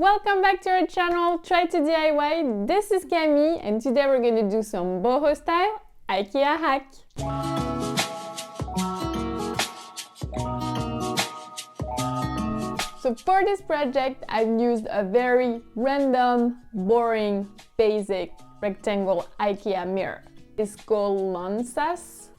Welcome back to our channel, Try to DIY. This is Camille and today we're going to do some boho style IKEA hack. So for this project, I've used a very random, boring, basic rectangle IKEA mirror. It's called LÖNSÅS,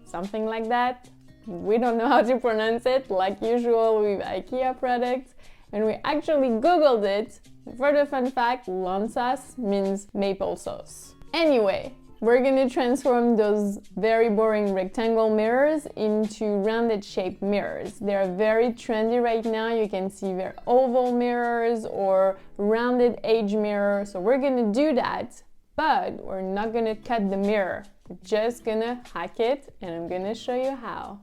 something like that. We don't know how to pronounce it, like usual with IKEA products. And we actually Googled it. For the fun fact, LÖNSÅS means maple sauce. Anyway, we're gonna transform those very boring rectangle mirrors into rounded shaped mirrors. They're very trendy right now. You can see they're oval mirrors or rounded edge mirrors. So we're gonna do that, but we're not gonna cut the mirror. We're just gonna hack it, and I'm gonna show you how.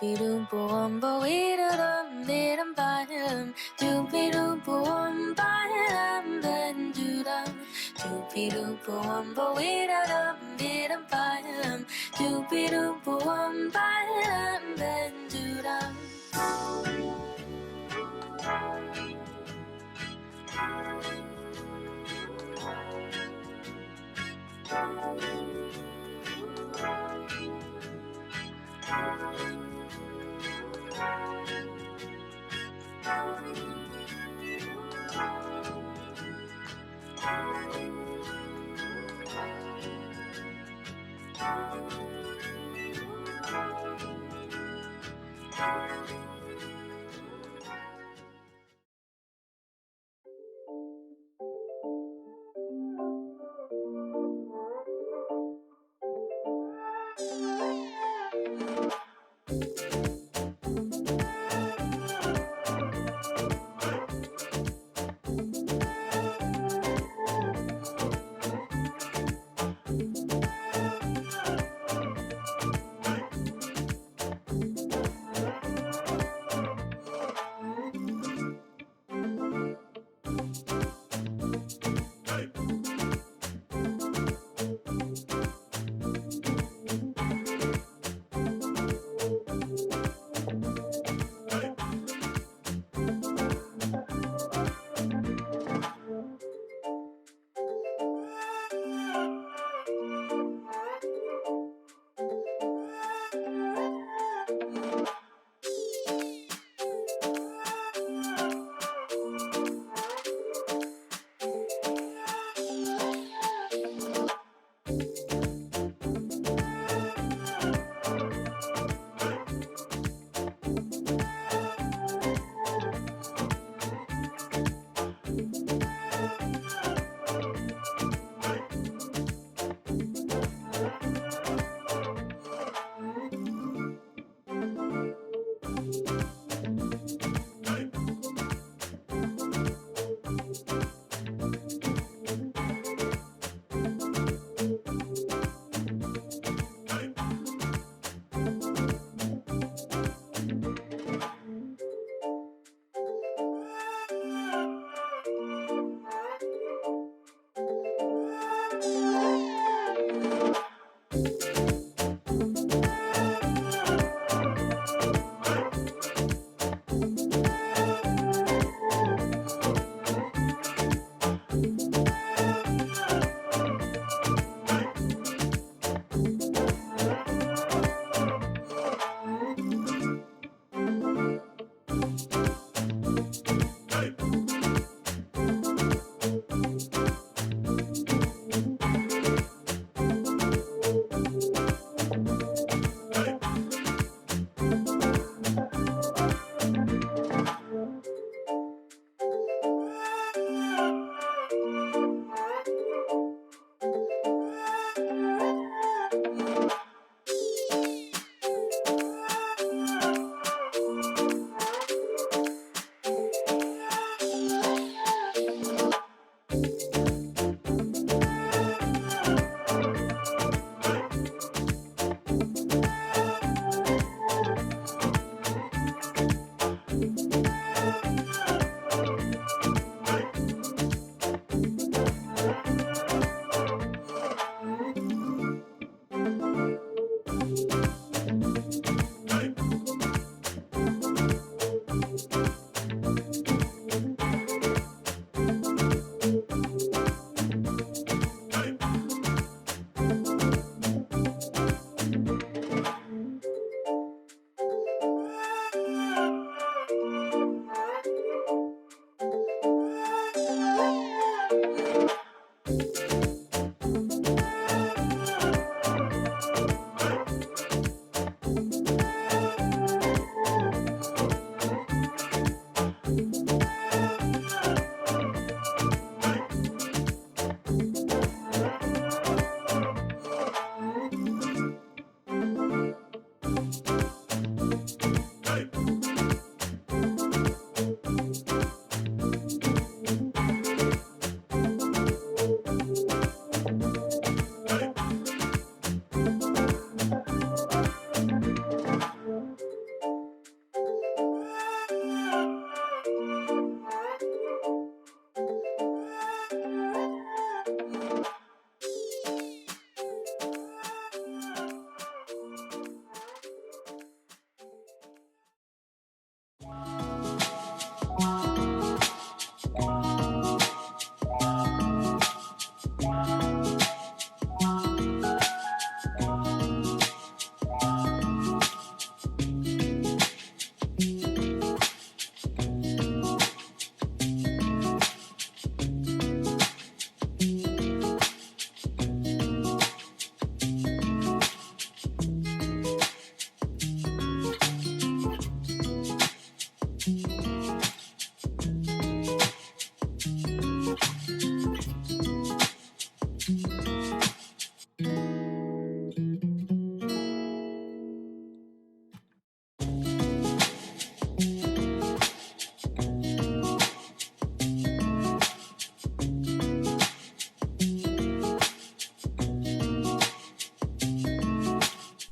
Doopy-doo boom boom-dum dum ba-dum. Doopy-doo boom ba-dum ba-dum. Doopy-doo boom boom-dum dum ba-dum. Doopy-doo boom ba-dum ba-dum.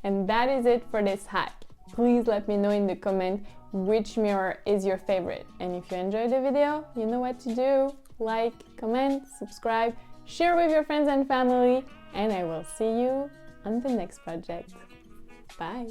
And that is it for this hack. Please let me know in the comment which mirror is your favorite. And if you enjoyed the video, you know what to do. Like, comment, subscribe, share with your friends and family, and I will see you on the next project. Bye!